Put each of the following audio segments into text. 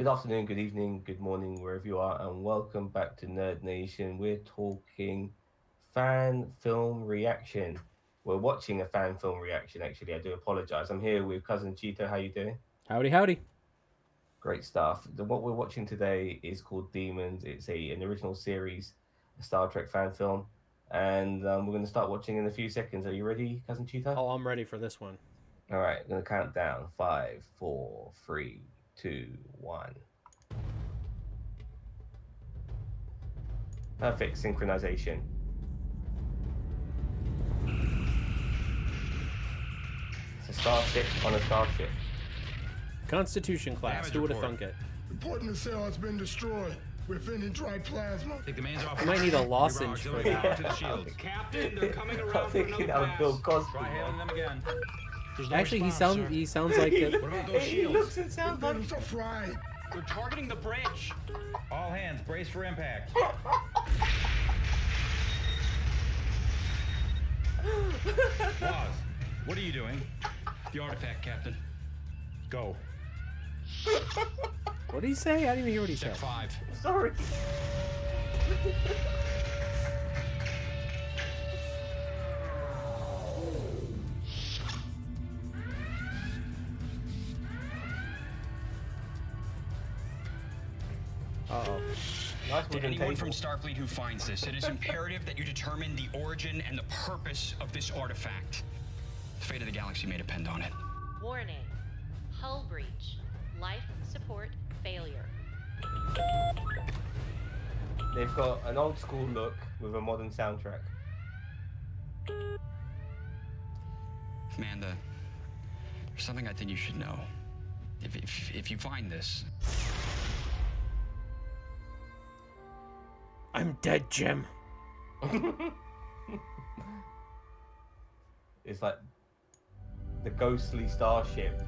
Good afternoon, good evening, good morning, wherever you are, and welcome back to Nerd Nation. We're talking fan film reaction. We're watching a fan film reaction, actually. I do apologize. I'm here with cousin Cheeto. How you doing? Howdy, howdy. Great stuff. What we're watching today is called Demons. It's an original series, a Star Trek fan film, and we're going to start watching in a few seconds. Are you ready, cousin Cheeto? Oh, I'm ready for this one. All right, I'm going to count down. Five, four, three, two, one. Perfect synchronization. It's a starship on a starship. Constitution class. Damage Who would have report. thunk it? Reporting the cell has been destroyed. We're finding dry plasma. Take the mains off. You might need a lozenge for Auxiliary that. power to the shields. Captain, they're coming I'm around for thinking another that was Bill pass. Cosby. Try hailing them again. There's no Actually, response, sir. he sounds like it. What about those He shields? looks and sounds like. Buildings are fried. They're targeting the bridge. All hands, brace for impact. Laws, what are you doing? The artifact, Captain. Go. What did he say? I didn't even hear what he Check said. 5. Sorry. Uh-oh. Nice To wooden anyone table. from Starfleet who finds this, it is imperative that you determine the origin and the purpose of this artifact. The fate of the galaxy may depend on it. Warning. Hull breach. Life support failure. They've got an old school look with a modern soundtrack. Amanda, there's something I think you should know. If you find this, I'm dead, Jim. It's like the ghostly starship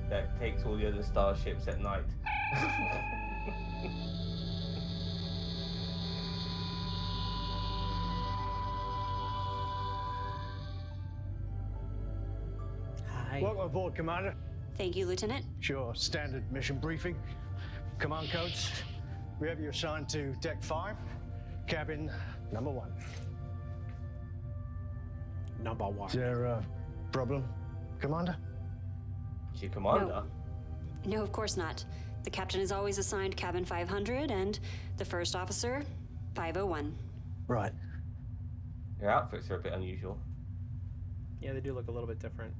that takes all the other starships at night. Hi. Welcome aboard, Commander. Thank you, Lieutenant. Sure, standard mission briefing. Command codes. We have you assigned to Deck 5, cabin number 1. Number one. Is there a problem, Commander? She commander. No, of course not. The captain is always assigned cabin 500 and the first officer 501. Right. Your outfits are a bit unusual. Yeah, they do look a little bit different.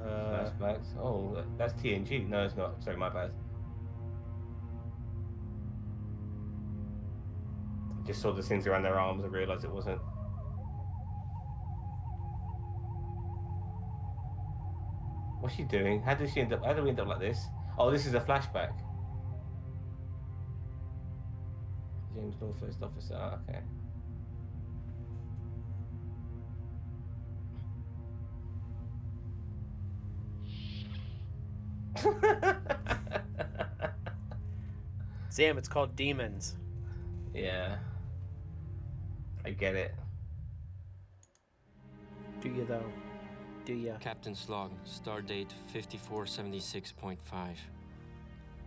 Flashbacks. Oh, that's TNG. No, it's not. Sorry, my bad. I just saw the things around their arms and realised it wasn't. What's she doing? How did she end up? How did we end up like this? Oh, this is a flashback. James Law, first officer. Ah, okay. Zam, it's called Demons. Yeah. I get it. Do you, though? Do you? Captain's log, stardate 5476.5.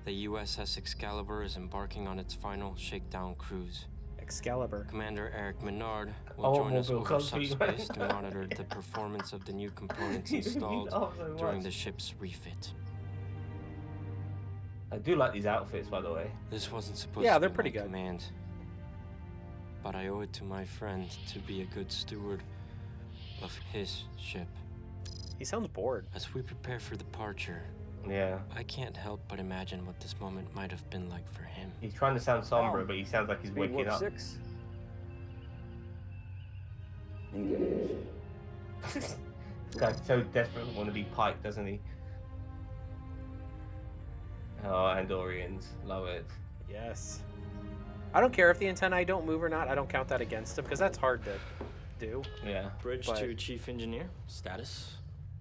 The USS Excalibur is embarking on its final shakedown cruise. Excalibur. Commander Eric Menard will Oh, join us Bill over Cosby. subspace to monitor the performance of the new components installed Oh, so during much. the ship's refit. I do like these outfits, by the way. This wasn't supposed Yeah, to they're be pretty my good. command, but I owe it to my friend to be a good steward of his ship. He sounds bored. As we prepare for departure, Yeah. I can't help but imagine what this moment might have been like for him. He's trying to sound somber, but he sounds like he's waking up. 6. This guy's so desperately want to be Pike, doesn't he? Oh, Andorians. Love it. Yes. I don't care if the antennae don't move or not. I don't count that against him because that's hard to do. Yeah. Bridge But- to Chief Engineer. Status.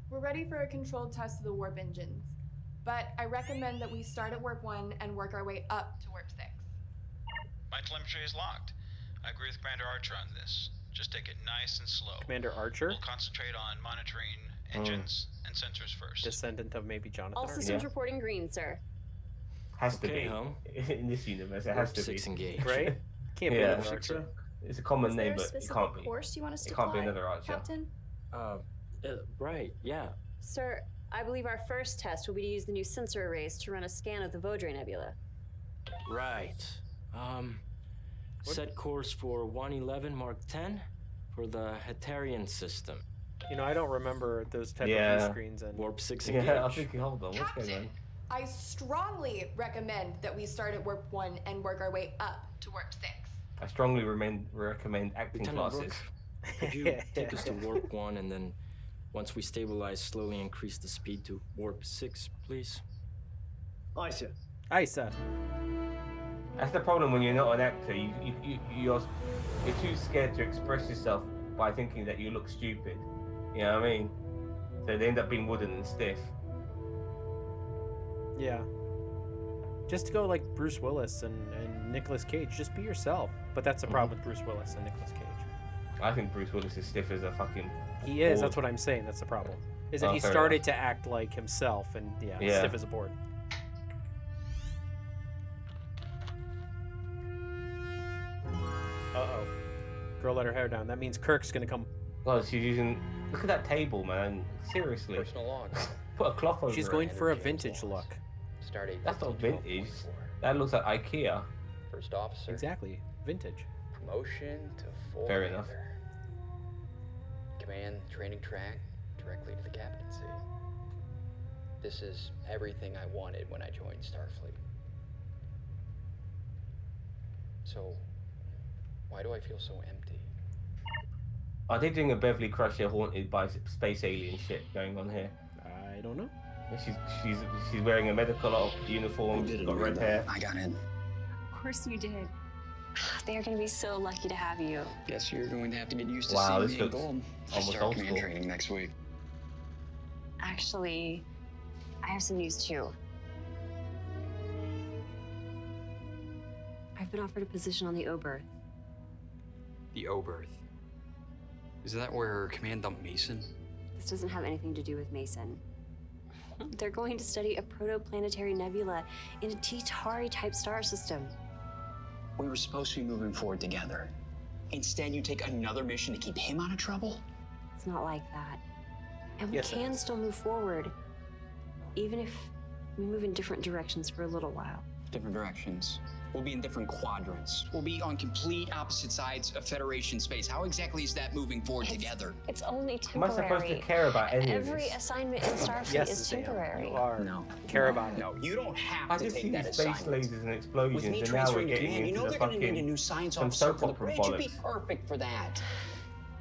We're ready for a controlled test of the warp engines, but I recommend that we start at warp 1 and work our way up to warp 6. My telemetry is locked. I agree with Commander Archer on this. Just take it nice and slow. Commander Archer? We'll concentrate on monitoring engines and sensors first. Descendant of maybe Jonathan All Archer? systems reporting green, sir. Has to Okay, be. home. In this universe, it has to be. 6 engaged. Right? Can't be Yeah. another Archer. It's a common Is name, there a but it specific can't be. course you want us It to can't be fly, another Archer. Captain? Right, yeah. Sir, I believe our first test will be to use the new sensor arrays to run a scan of the Vaudreuil Nebula. Right. Set course for 111 Mark 10 for the Hetarian system. You know, I don't remember those type of Yeah. view screens. And Warp 6 engaged. Yeah, I think, hold on, what's going on? I strongly recommend that we start at warp 1 and work our way up to warp 6. I strongly recommend acting Lieutenant classes. Brooke, could you take us to warp 1 and then, once we stabilize, slowly increase the speed to warp 6, please? Aye, sir. Aye, sir. That's the problem when you're not an actor. You're too scared to express yourself by thinking that you look stupid. You know what I mean? So they end up being wooden and stiff. Yeah. Just go like Bruce Willis and Nicolas Cage. Just be yourself. But that's the problem with Bruce Willis and Nicolas Cage. I think Bruce Willis is stiff as a fucking... He is. board. That's what I'm saying. That's the problem. Is that Oh, he fair started enough. to act like himself and Yeah. stiff as a board. Uh-oh. Girl let her hair down. That means Kirk's gonna come. God, she's using... Look at that table, man. Seriously. Personal log. Put a cloth over She's it. going for a vintage look. Stardate. That's not 15, vintage. 12, That looks like IKEA. First officer. Exactly. Vintage. Promotion to full Fair enough. commander. Command training track directly to the captaincy. This is everything I wanted when I joined Starfleet. So, why do I feel so empty? Are they doing a Beverly Crusher haunted by space alien shit going on here? I don't know. She's wearing a medical uniform. She's got red hair. I got in. Of course you did. They are going to be so lucky to have you. Guess you're going to have to get used to Wow, seeing this me in looks gold. I almost start old command school. training next week. Actually, I have some news too. I've been offered a position on the Oberth. The Oberth. Is that where Command dumped Mason? This doesn't have anything to do with Mason. They're going to study a protoplanetary nebula in a T-Tauri-type star system. We were supposed to be moving forward together. Instead, you take another mission to keep him out of trouble? It's not like that. And we Yes, it can is. still move forward, even if we move in different directions for a little while. Different directions. We'll be in different quadrants. We'll be on complete opposite sides of Federation space. How exactly is that moving forward together? It's only Am I temporary. supposed to care about any of Every this? assignment in Starfleet Yes, is Sam. temporary. You are. No. Care about it. No, you don't have I to just see take that these space assignment. lasers and explosions, With me and now we're transferring getting command, you into know the they're going to need a fucking new science some officer soap for the opera bridge. You'd be bollocks. perfect for that.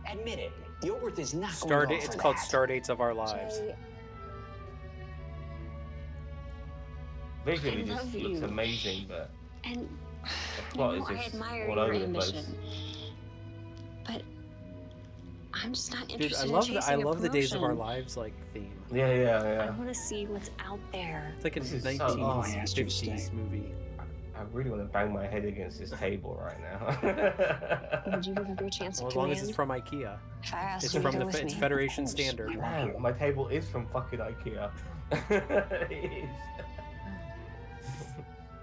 Admit it. The Oberth is not going to Stardate. It's called Stardates of Our Lives. Jay, Visually I just love looks you. amazing, but and the plot you is know, I just admire all your over the place. ambition, but I'm just not Dude, interested I love in the chasing a Days of Our promotion. Lives like theme. Yeah, I yeah. want to see what's out there. It's like a This is so- oh, I asked you to stay. 1950s movie. I really want to bang my head against this table right now. Would you give up your chance Well, at as long as command? it's from IKEA. If I asked It's you to from go the with it's me? Federation Of course. standard. Man, my table is from fucking IKEA. It is.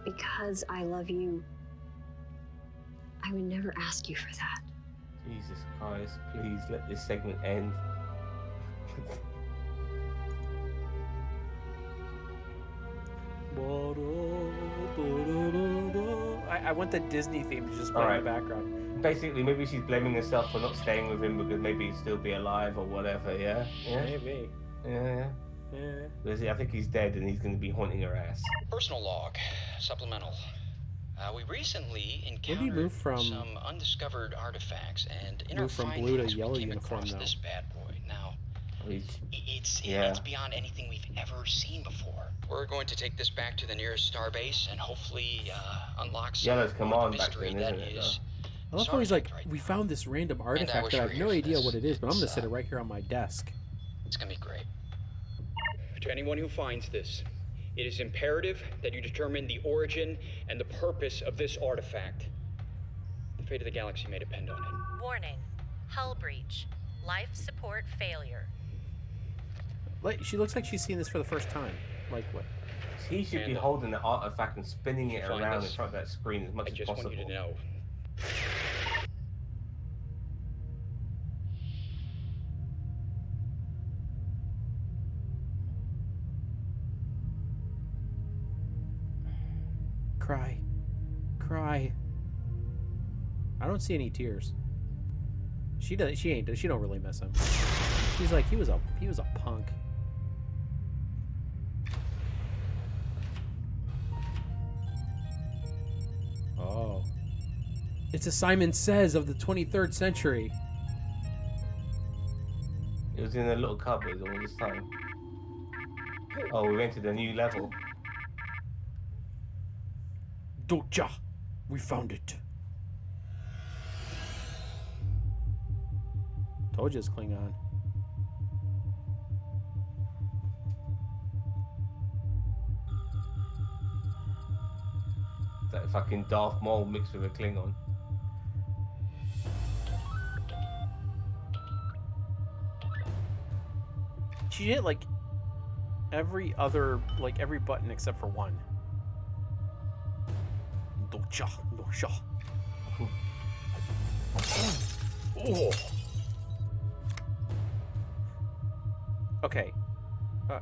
Because I love you, I would never ask you for that. Jesus Christ, please let this segment end. I want the Disney theme to just play in the background. Basically, maybe she's blaming herself for not staying with him because maybe he'd still be alive or whatever, yeah? Yeah? Maybe. Yeah. Yeah. Because I think he's dead and he's going to be haunting her ass. Personal log, supplemental. We recently When encountered do you move from some undiscovered artifacts, and in our move from findings, blue to we yellow came uniform across though? this bad boy. Now, it's yeah. beyond anything we've ever seen before. We're going to take this back to the nearest starbase and hopefully unlock some Yellow's more command of the back mystery then, that isn't it, is. I love how he's like, we found this random artifact wish that I you have were no here for idea this. what it is, but I'm gonna It's, sit it right here on my desk. It's gonna be great. To anyone who finds this, it is imperative that you determine the origin and the purpose of this artifact. The fate of the galaxy may depend on it. Warning. Hull breach. Life support failure. Like, she looks like she's seen this for the first time. Like what? He should be Amanda, holding the artifact and spinning it find around in us. front of that screen as much I as just possible. want you to know. Cry. Cry. I don't see any tears. She does. She ain't. She don't really miss him. She's like, he was a punk. Oh. It's a Simon Says of the 23rd century. It was in a little cupboard all this time. Oh, we went to the new level. Doja, we found it. Told you it's Klingon. That fucking Darth Maul mixed with a Klingon. She hit like every button except for one. Doja, Doja. Oh. Okay.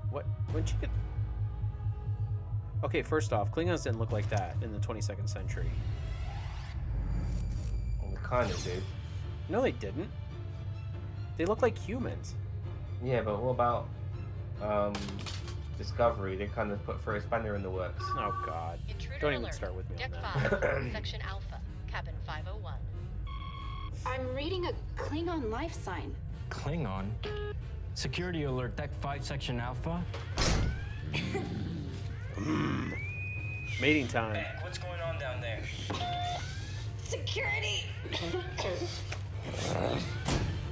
What? When she get? Okay, first off, Klingons didn't look like that in the 22nd century. Well, they kind of did. No, they didn't. They look like humans. Yeah, but what about Discovery? They kind of put for a spanner in the works. Oh God! Intruder Don't even alert. start with me Deck on that. 5, Section Alpha, Cabin 501. I'm reading a Klingon life sign. Klingon? Security alert, Deck 5, Section Alpha. Mating time. Hey, what's going on down there? Security!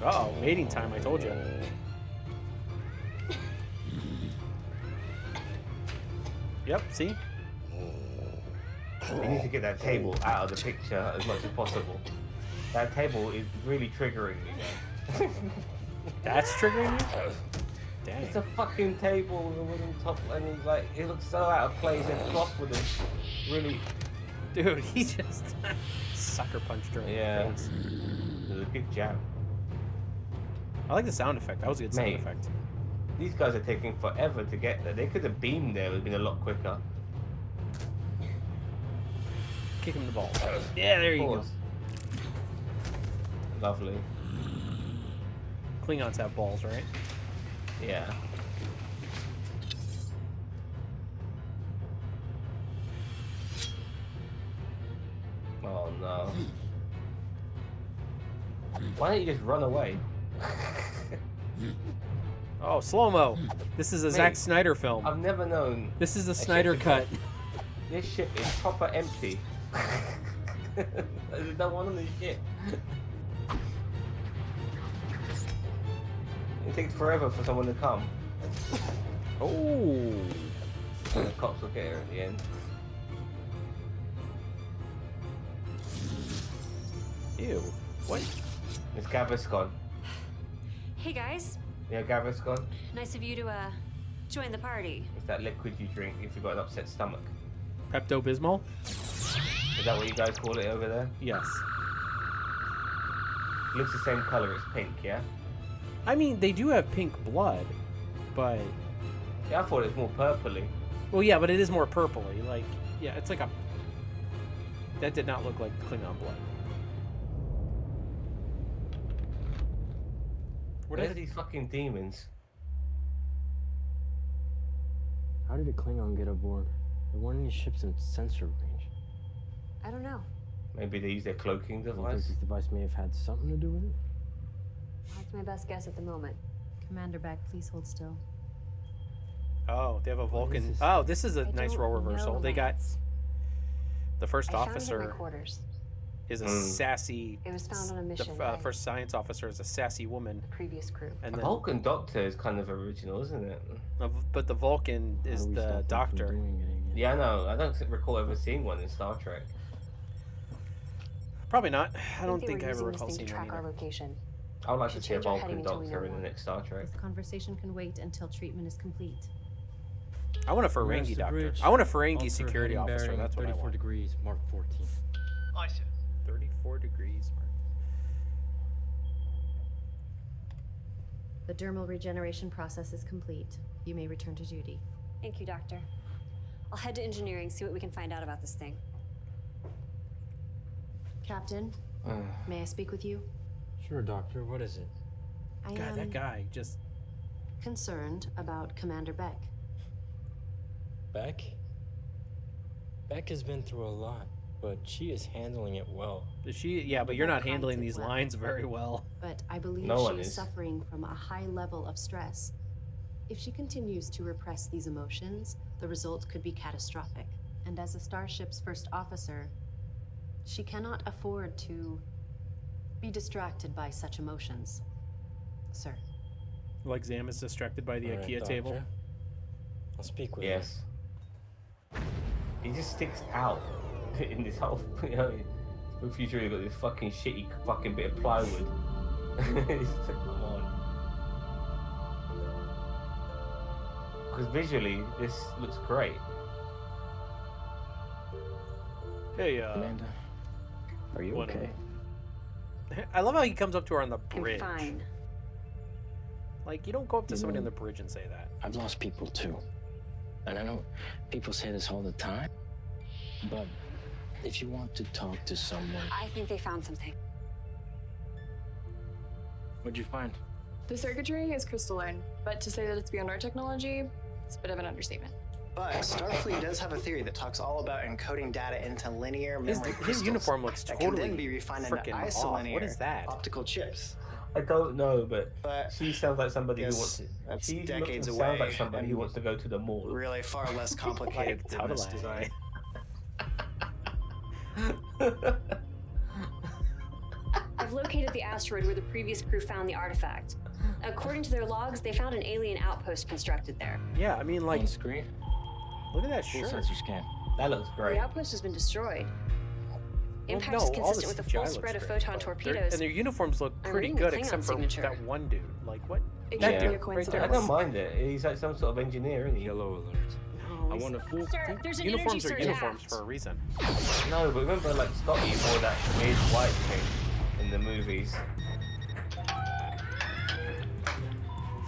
Uh-oh, mating time, I told you. Yep, see? We need to get that table out of the picture as much as possible. That table is really triggering me now. That's triggering you? Dang. It's a fucking table with a wooden top, and he's like, it looks so out of place and cloth with it. Really. Dude, he just sucker punched her in the face. It was a good jab. I like the sound effect. That was a good sound Mate. effect. These guys are taking forever to get there. They could have beamed there, it would have been a lot quicker. Kick him in the balls. Yeah, there you Pause. Lovely. go. Klingons have balls, right? Yeah. Oh no. Why don't you just run away? Oh, slow-mo. This is a Mate, Zack Snyder film. I've never known. This is a Snyder cut. This ship is proper empty. There's no one on this ship. It takes forever for someone to come. Oh. And the cops will get her at the end. Ew. What? It's Gaviscon. Hey guys, Yeah, Gaviscon. nice of you to join the party. It's that liquid you drink if you've got an upset stomach. Pepto-Bismol? Is that what you guys call it over there? Yes. It looks the same color, it's pink, yeah? I mean, they do have pink blood, but... Yeah, I thought it was more purpley. Well, yeah, but it is more purpley. Like, yeah, it's like a... That did not look like Klingon blood. Where's these fucking demons? How did a Klingon get aboard? There weren't any ships in sensor range. I don't know. Maybe they use their cloaking Do you think device? this device may have had something to do with it? That's my best guess at the moment. Commander Beck, please hold still. Oh, they have a Vulcan. this? Oh, this is a I nice don't role reversal. know, They got Lance. the first I found it in my officer quarters. is a sassy. It was found on a mission The by first science officer is a sassy woman, the previous crew. and The then Vulcan Doctor is kind of original, isn't it? but the Vulcan How is do we stop the them from doctor. doing it again? Yeah, I know. I don't recall ever seeing one in Star Trek. Probably not. I don't they think were I ever using recall this thing seeing to one track our either. location. I would like to Should see a change our heading Vulcan until we know doctor in the more. next Star Trek. This conversation can wait until treatment is complete. I want a Reverse Ferengi the doctor. bridge. I want a Ferengi Alter security heading officer. bearing That's what I 34 want. degrees, Mark 14. I see. 34 degrees. The dermal regeneration process is complete. You may return to duty. Thank you, Doctor. I'll head to engineering, see what we can find out about this thing. Captain, may I speak with you? Sure, Doctor. What is it? I God, am that guy just concerned about Commander Beck. Beck? Beck has been through a lot, but she is handling it well. Yeah, but you're not handling these lines very well. But I believe No one she is is. suffering from a high level of stress. If she continues to repress these emotions, the result could be catastrophic. And as a starship's first officer, she cannot afford to be distracted by such emotions, sir. Like Zam is distracted by the All right, IKEA table. Doctor. I'll speak with Yes. He just sticks out in this whole, you know, in future you've got this fucking shitty fucking bit of plywood. It's just like, come on. Because visually, this looks great. Hey, Amanda, are you what- okay? I love how he comes up to her on the I'm bridge. fine. Like, you don't go up to You somebody on know- the bridge and say that. I've lost people too. And I know people say this all the time, but if you want to talk to someone, I think they found something. What'd you find? The circuitry is crystalline, but to say that it's beyond our technology, it's a bit of an understatement. But Starfleet does have a theory that talks all about encoding data into linear His memory his crystals uniform looks that can totally then be refined into freaking off. isolinear What is that? optical chips. I don't know, but But she sounds like somebody who yes, wants to. that's She looks decades and away sounds like somebody who and wants to go to the mall. Really far less complicated Like, than this totally. design. I've located the asteroid where the previous crew found the artifact. According to their logs, they found an alien outpost constructed there. Yeah, I mean, like, On screen? look at that Full shirt. sensor scan. That looks great. The outpost has been destroyed. Impact Well, is no, all consistent with the CGI full looks spread of great, photon but torpedoes. and their uniforms look I'm pretty reading the good, Klingon except for signature. that one dude. Like, what? It That can't be a dude, right coincidence. I there. don't mind it. He's like some sort of engineer, isn't he? Yellow alert. I want a full. Sir, there's an Uniforms energy are surge uniforms aft. for a reason. No, but remember, like Scotty wore that weird white thing in the movies.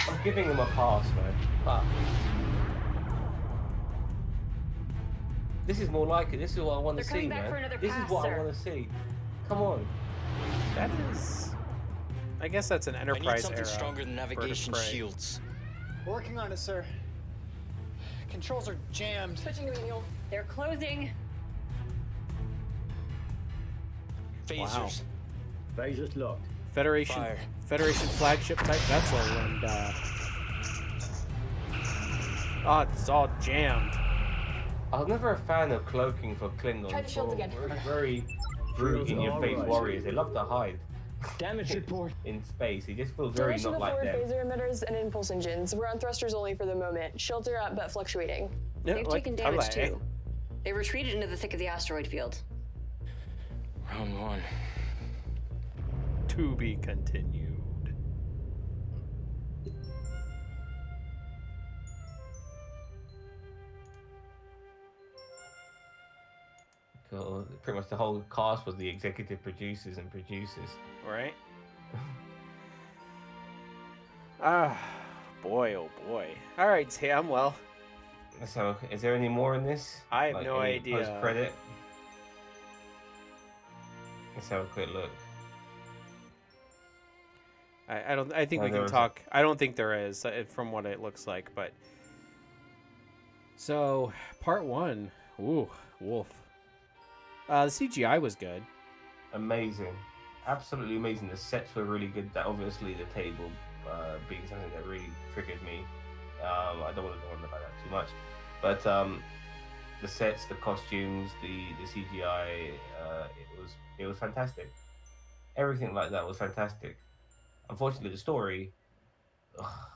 I'm giving him a pass, man. Fuck. This is more like it. This is what I want to They're see, coming back for man. another This is pass, what I sir. want to see. Come on. That is. I guess that's an I Enterprise need something era stronger than bird of navigation prey. shields. Working on it, sir. Controls are jammed. Switching to manual. They're closing. Phasers. Phasers locked. Federation Fire. Federation flagship type vessel, and oh, it's all jammed. I was never a fan of cloaking for Klingons. Try the shields For again. Very brute in your face Alright. warriors. They love to hide Damage report. in space. It just feels very Duration not of like forward them. phaser emitters and impulse engines. We're on thrusters only for the moment. Shields are up but fluctuating. Yeah, They've like taken damage Tele. too. They retreated into the thick of the asteroid field. Round one. To be continued. Cool. Pretty much the whole cast was the executive producers and producers. Right? Ah, boy, oh boy. All right, Sam. Well, So, is there any more in this? I have no any idea. Post credit. Let's have a quick look. I don't. I think No, we there can was- talk. I don't think there is, from what it looks like. But so part one. Ooh, wolf. The CGI was good. Amazing, absolutely amazing. The sets were really good. That obviously the table being something that really triggered me. I don't want to go on about that too much, but the sets, the costumes, the CGI, it was fantastic. Everything like that was fantastic. Unfortunately, the story,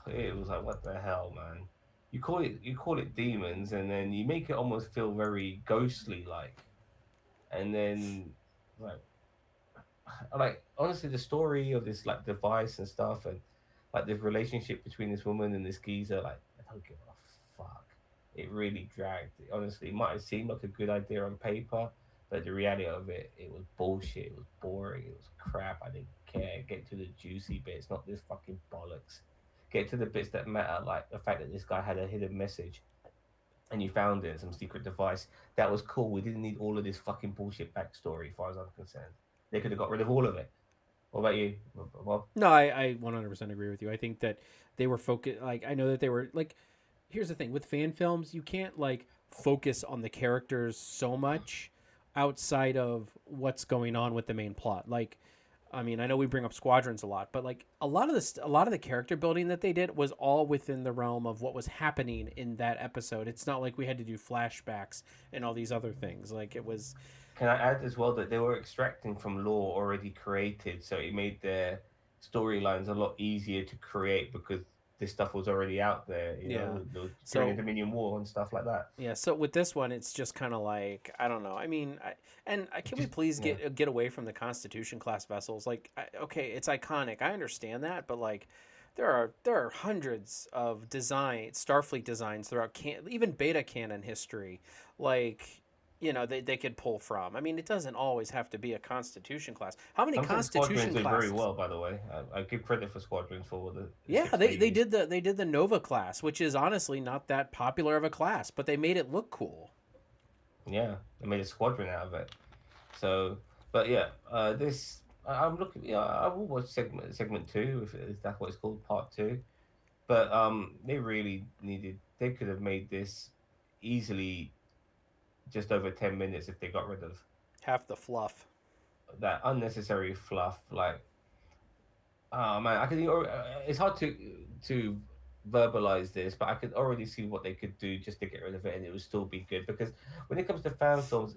it was like, what the hell, man? You call it demons, and then you make it almost feel very ghostly like, and then like, like honestly, the story of this like device and stuff, and like the relationship between this woman and this geezer, like I don't give a fuck. It really dragged. Honestly, it might have seemed like a good idea on paper, but the reality of it, it was bullshit. It was boring. It was crap. I didn't care. Get to the juicy bits, not this fucking bollocks. Get to the bits that matter, like the fact that this guy had a hidden message and you found it, some secret device. That was cool. We didn't need all of this fucking bullshit backstory, as far as I'm concerned. They could have got rid of all of it. What about you, Bob? No, I 100% agree with you. I think that they were focused. Like, I know that they were like. Here's the thing with fan films, you can't like focus on the characters so much outside of what's going on with the main plot. Like, I mean, I know we bring up Squadrons a lot, but like a lot of the character building that they did was all within the realm of what was happening in that episode. It's not like we had to do flashbacks and all these other things. Like it was. Can I add as well that they were extracting from lore already created, so it made their storylines a lot easier to create because this stuff was already out there. You Yeah. know, during the So Dominion War and stuff like that. yeah, so with this one, it's just kind of like I don't know. I mean, can we please Yeah. get away from the Constitution class vessels? Like, okay, it's iconic. I understand that, but like, there are hundreds of Starfleet designs throughout even Beta canon history. Like, they could pull from. I mean, it doesn't always have to be a Constitution class. How many Something Constitution Squadrons did very classes? well, by the way. I give credit for Squadrons for the Yeah, ships they used. did the Nova class, which is honestly not that popular of a class, but they made it look cool. Yeah, they made a squadron out of it. So, but yeah, I'm looking. Yeah, I will watch segment two if that's what it's called, part two. But they really needed. They could have made this easily just over 10 minutes if they got rid of Half the fluff. that unnecessary fluff. Like, oh man, I can. It's hard to verbalize this, but I could already see what they could do just to get rid of it, and it would still be good. Because when it comes to fan films,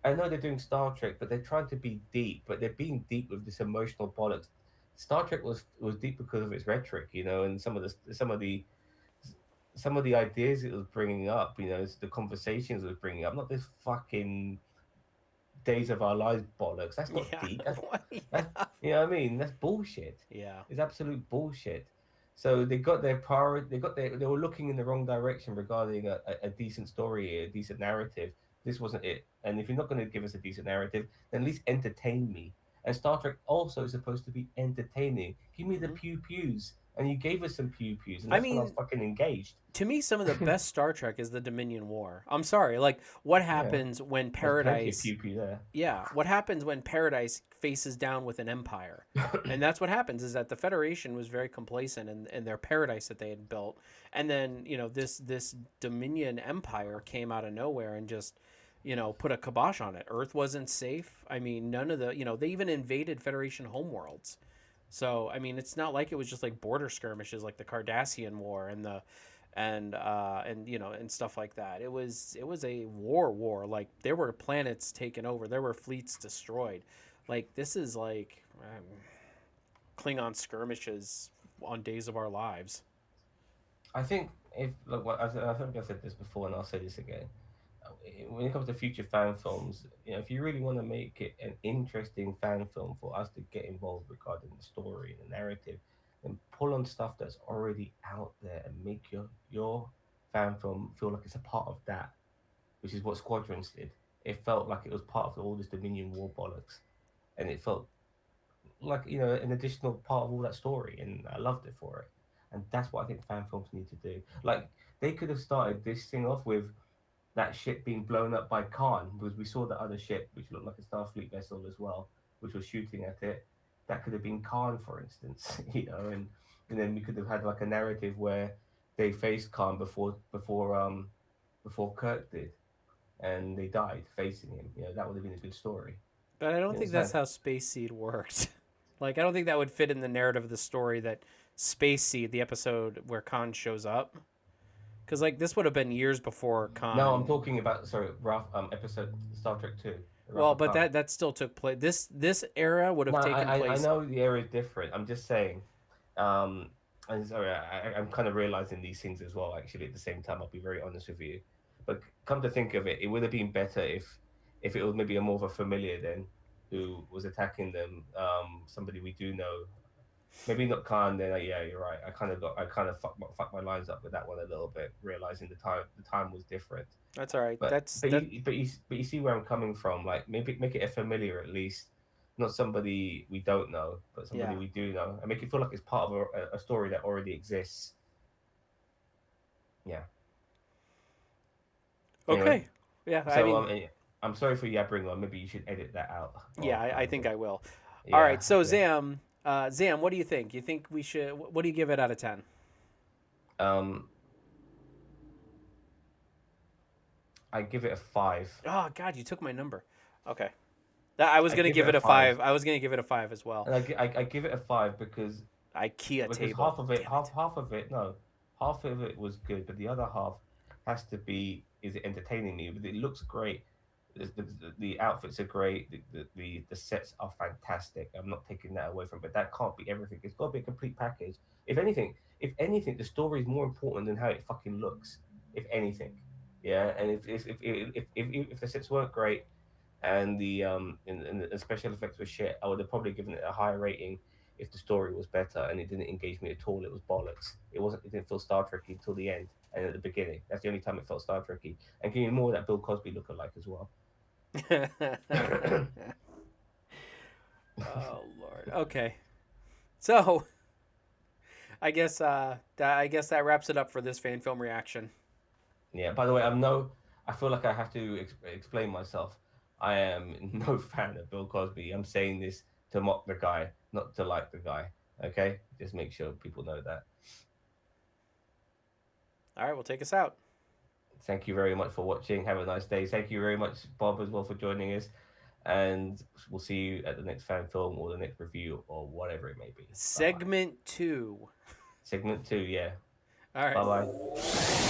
I know they're doing Star Trek, but they're trying to be deep, but they're being deep with this emotional bollocks. Star Trek was deep because of its rhetoric, and some of the ideas it was bringing up, the conversations it was bringing up, not this fucking Days of Our Lives bollocks. That's not Yeah. deep. That's Yeah. that's you know what I mean. That's bullshit. Yeah. It's absolute bullshit. So they got their priority. They were looking in the wrong direction regarding a decent story, a decent narrative. This wasn't it. And if you're not going to give us a decent narrative, then at least entertain me. And Star Trek also is supposed to be entertaining. Give me the pew pews, and you gave us some pew pews, and I that's when I was mean, fucking engaged. to me, some of the best Star Trek is the Dominion War. I'm sorry, like what Yeah, happens when there's plenty of Paradise? pew pew there. Yeah, what happens when Paradise faces down with an empire? And that's what happens is that the Federation was very complacent in their paradise that they had built, and then this Dominion empire came out of nowhere and just put a kibosh on it. Earth wasn't safe. I mean, none of the they even invaded Federation homeworlds. So I mean, it's not like it was just like border skirmishes like the Cardassian War and the and stuff like that. It was a war. Like there were planets taken over, there were fleets destroyed. Like this is like Klingon skirmishes on Days of Our Lives. I think if look, I think I've said this before, and I'll say this again. When it comes to future fan films, if you really want to make it an interesting fan film for us to get involved regarding the story and the narrative, then pull on stuff that's already out there and make your fan film feel like it's a part of that, which is what Squadrons did. It felt like it was part of all this Dominion War bollocks, and it felt like an additional part of all that story, and I loved it for it. And that's what I think fan films need to do. Like they could have started this thing off with that ship being blown up by Khan, because we saw the other ship, which looked like a Starfleet vessel as well, which was shooting at it. That could have been Khan, for instance, and then we could have had like a narrative where they faced Khan before Kirk did, and they died facing him. That would have been a good story. But I don't You think that's understand? how Space Seed worked. Like I don't think that would fit in the narrative of the story that Space Seed, the episode where Khan shows up, because like this would have been years before No, I'm Khan. talking about episode Star Trek Two. Wrath Well, of but Khan. that still took place. This era would No, have taken I place. know the area is different. I'm just saying. And sorry, I'm kind of realizing these things as well. Actually, at the same time, I'll be very honest with you. But come to think of it, it would have been better if it was maybe a more of a familiar then, who was attacking them, somebody we do know. Maybe not Khan. Then yeah, you're right. I kind of fucked my lines up with that one a little bit, realizing the time was different. That's all right. But That's that. you see where I'm coming from. Like maybe make it a familiar at least, not somebody we don't know, but somebody Yeah. we do know, and make it feel like it's part of a story that already exists. Yeah. Anyway, Okay. Yeah. I so mean, I'm sorry for yabbering on. Maybe you should edit that out. yeah. Of I think I will. All yeah, right. So yeah. Zam, what do you think? You think we should? What do you give it out of 10? Um, I give it a 5. Oh God, you took my number. Okay. I was I gonna give give it it a a 5. 5. I was gonna give it a 5 as well. And I give it a 5 IKEA because table. half of it, half of it, no, half of it was good, but the other half has to be, is it entertaining me? But it looks great. The outfits are great. The sets are fantastic. I'm not taking that away from, but that can't be everything. It's got to be a complete package. If anything, the story is more important than how it fucking looks. If anything, yeah. And if the sets weren't great, and and the special effects were shit, I would have probably given it a higher rating if the story was better and it didn't engage me at all. It was bollocks. It wasn't. It didn't feel Star Trekky until the end and at the beginning. That's the only time it felt Star Trekky. And give me more of that Bill Cosby look-alike as well. Oh Lord. Okay. So I guess that wraps it up for this fan film reaction. Yeah. By the way, I feel like I have to explain myself. I am no fan of Bill Cosby. I'm saying this to mock the guy, not to like the guy. Okay, just make sure people know that. All right, well, take us out. Thank you very much for watching. Have a nice day. Thank you very much, Bob, as well for joining us. And we'll see you at the next fan film or the next review or whatever it may be. Segment 2. Segment 2, yeah. All right. Bye bye.